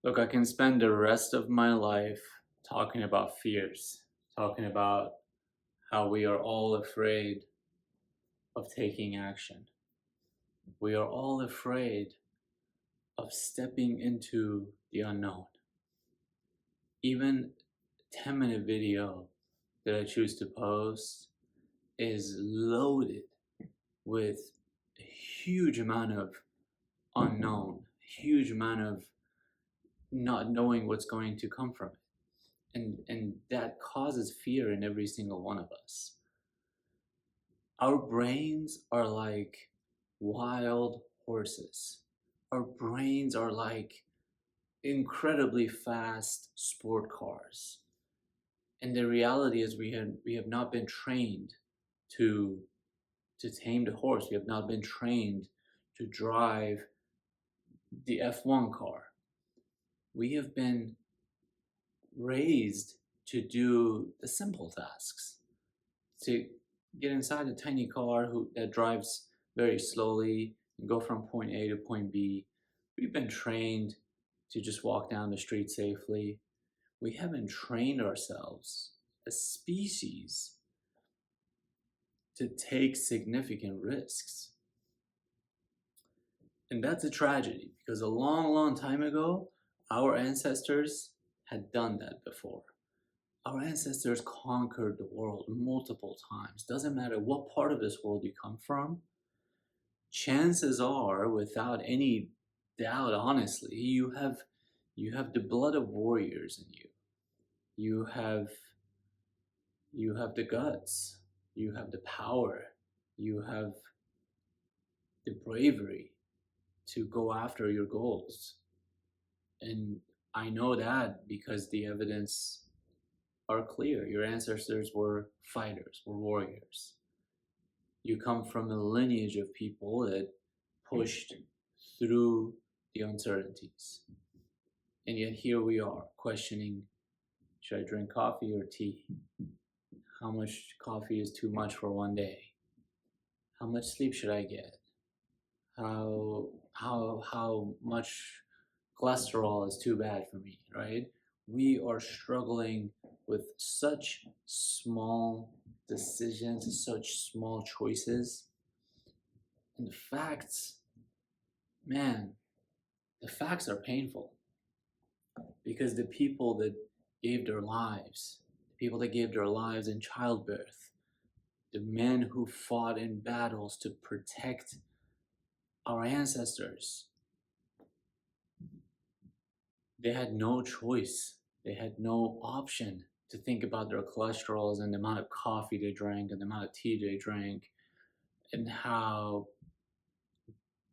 Look, I can spend the rest of my life talking about fears, talking about how we are all afraid of taking action. We are all afraid of stepping into the unknown. Even 10-minute video that I choose to post is loaded with a huge amount of unknown, huge amount of not knowing what's going to come from it. And that causes fear in every single one of us. Our brains are like wild horses. Our brains are like incredibly fast sport cars. And the reality is we have not been trained to tame the horse. We have not been trained to drive the F1 car. We have been raised to do the simple tasks, to get inside a tiny car that drives very slowly and go from point A to point B. We've been trained to just walk down the street safely. We haven't trained ourselves as species to take significant risks. And that's a tragedy because a long, long time ago, our ancestors had done that before. Our ancestors conquered the world multiple times. Doesn't matter what part of this world you come from, chances are, without any doubt, honestly, you have the blood of warriors in you. You have the guts. You have the power. You have the bravery to go after your goals. And I know that because the evidence are clear. Your ancestors were fighters, were warriors. You come from a lineage of people that pushed through the uncertainties. And yet here we are questioning, should I drink coffee or tea? How much coffee is too much for one day? How much sleep should I get? How much cholesterol is too bad for me, right? We are struggling with such small decisions, such small choices. And the facts, man, the facts are painful because the people that gave their lives, the people that gave their lives in childbirth, the men who fought in battles to protect our ancestors, they had no choice. They had no option to think about their cholesterols and the amount of coffee they drank and the amount of tea they drank and how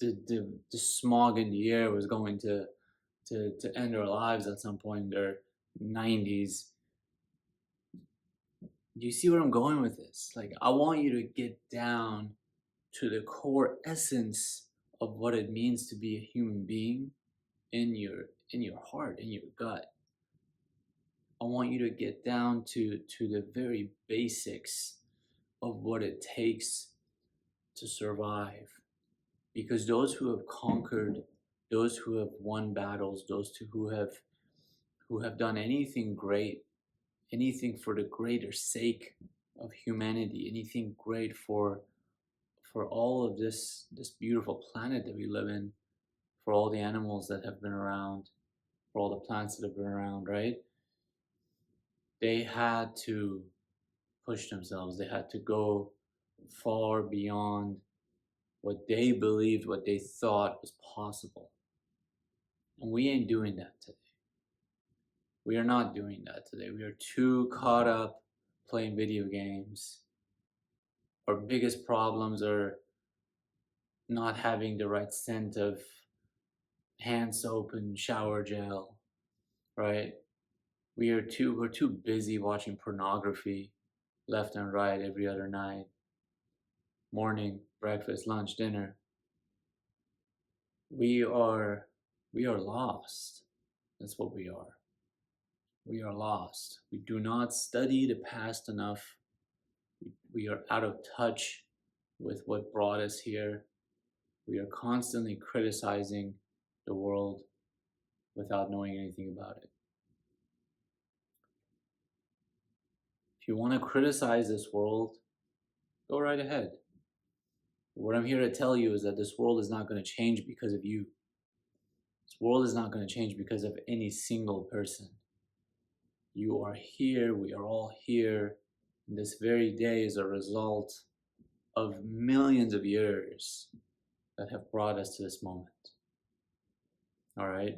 the smog in the air was going to end their lives at some point in their 90s. Do you see where I'm going with this? Like, I want you to get down to the core essence of what it means to be a human being in your heart, in your gut. I want you to get down to the very basics of what it takes to survive. Because those who have conquered, those who have won battles, who have done anything great, anything for the greater sake of humanity, anything great for all of this beautiful planet that we live in, for all the animals that have been around, for all the plants that have been around, right? They had to push themselves. They had to go far beyond what they believed, what they thought was possible. And we ain't doing that today. We are not doing that today. We are too caught up playing video games. Our biggest problems are not having the right scent of hand soap and shower gel, right? We're too busy watching pornography left and right every other night. Morning, breakfast, lunch, dinner. We are lost. That's what we are. We are lost. We do not study the past enough. We are out of touch with what brought us here. We are constantly criticizing the world. without knowing anything about it. If you want to criticize this world, go right ahead. What I'm here to tell you is that this world is not going to change because of you. This world is not going to change because of any single person. You are here, we are all here. And this very day is a result of millions of years that have brought us to this moment. All right?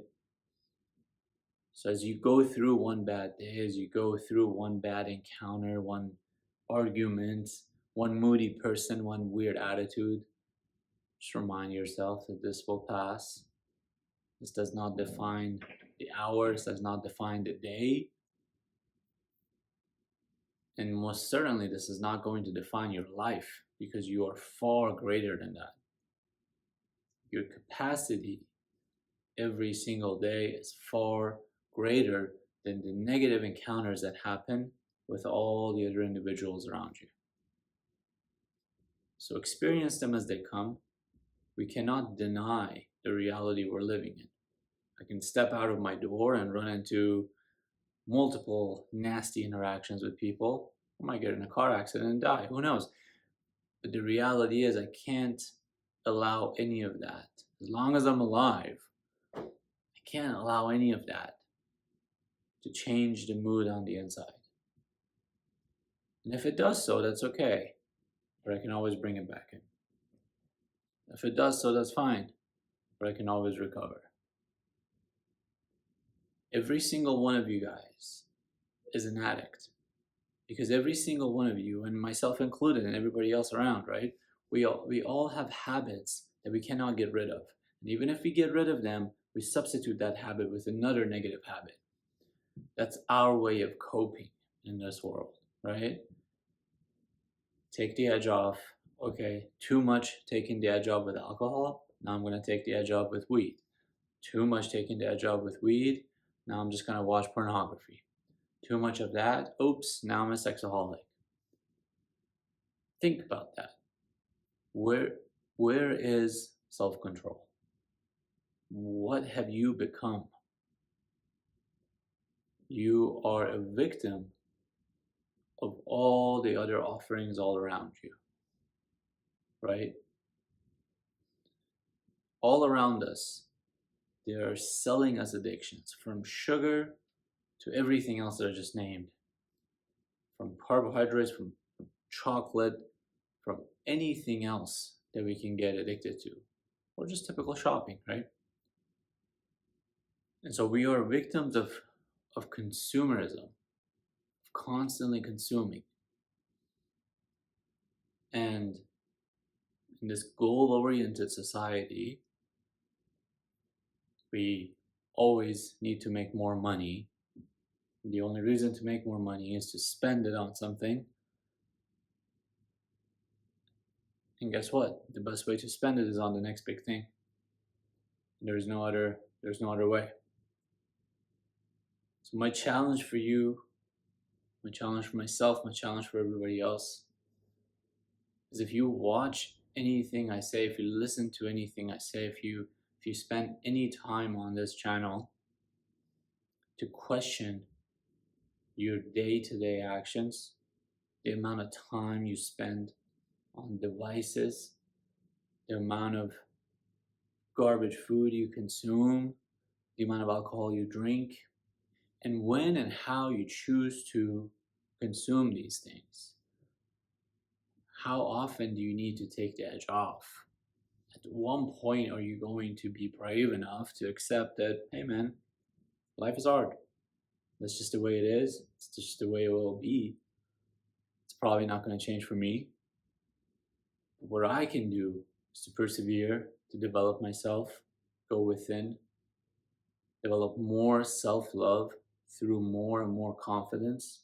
So as you go through one bad day, as you go through one bad encounter, one argument, one moody person, one weird attitude, just remind yourself that this will pass. This does not define the hours, does not define the day. And most certainly, this is not going to define your life, because you are far greater than that. Your capacity every single day is far greater than the negative encounters that happen with all the other individuals around you. So experience them as they come. We cannot deny the reality we're living in. I can step out of my door and run into multiple nasty interactions with people. I might get in a car accident and die, who knows? But the reality is I can't allow any of that. As long as I'm alive, I can't allow any of that to change the mood on the inside. And if it does so, that's okay, but I can always bring it back in. If it does so, that's fine, but I can always recover. Every single one of you guys is an addict, because every single one of you, and myself included and everybody else around, right? We all have habits that we cannot get rid of. And even if we get rid of them, we substitute that habit with another negative habit. That's our way of coping in this world, right? Take the edge off. Okay, too much taking the edge off with alcohol. Now I'm going to take the edge off with weed. Too much taking the edge off with weed. Now I'm just going to watch pornography. Too much of that. Oops, now I'm a sexaholic. Think about that. Where is self-control? What have you become? You are a victim of all the other offerings all around you, right? All around us, they are selling us addictions, from sugar to everything else that I just named, from carbohydrates, from chocolate, from anything else that we can get addicted to, or just typical shopping, right? And so we are victims of consumerism, of constantly consuming. And in this goal-oriented society, we always need to make more money. The only reason to make more money is to spend it on something. And guess what? The best way to spend it is on the next big thing. There's no other way. So my challenge for you, my challenge for myself, my challenge for everybody else is, if you watch anything I say, if you listen to anything I say, if you spend any time on this channel, to question your day-to-day actions, the amount of time you spend on devices, the amount of garbage food you consume, the amount of alcohol you drink, and when and how you choose to consume these things. How often do you need to take the edge off? At one point, are you going to be brave enough to accept that, hey man, life is hard. That's just the way it is. It's just the way it will be. It's probably not going to change for me. But what I can do is to persevere, to develop myself, go within, develop more self-love through more and more confidence,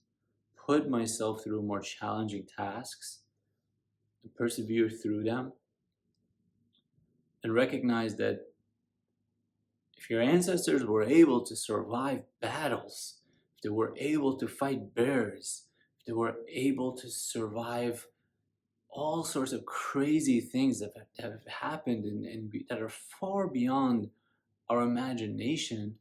put myself through more challenging tasks, and persevere through them, and recognize that if your ancestors were able to survive battles, if they were able to fight bears, if they were able to survive all sorts of crazy things that have happened and that are far beyond our imagination,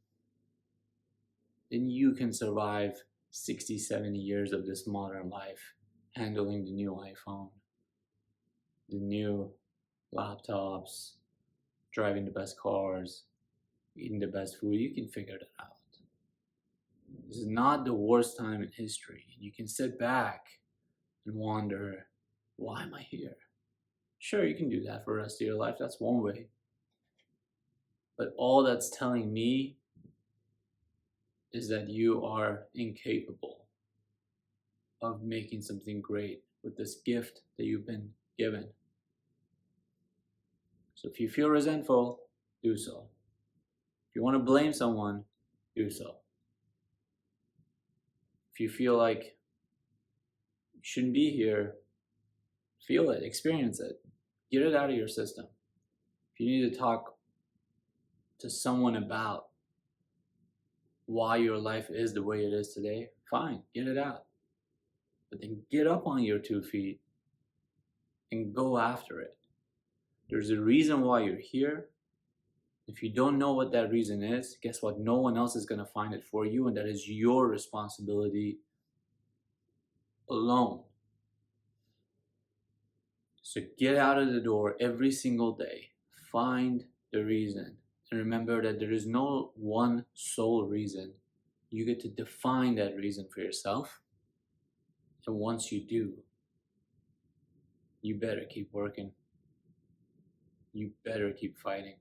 then you can survive 60, 70 years of this modern life, handling the new iPhone, the new laptops, driving the best cars, eating the best food. You can figure that out. This is not the worst time in history. You can sit back and wonder, why am I here? Sure, you can do that for the rest of your life. That's one way. But all that's telling me is that you are incapable of making something great with this gift that you've been given. So if you feel resentful, do so. If you want to blame someone, do so. If you feel like you shouldn't be here, feel it, experience it, get it out of your system. If you need to talk to someone about why your life is the way it is today, fine, get it out. But then get up on your 2 feet and go after it. There's a reason why you're here. If you don't know what that reason is, guess what? No one else is going to find it for you, and that is your responsibility alone. So get out of the door every single day. Find the reason. And remember that there is no one sole reason. You get to define that reason for yourself. And once you do, you better keep working. You better keep fighting.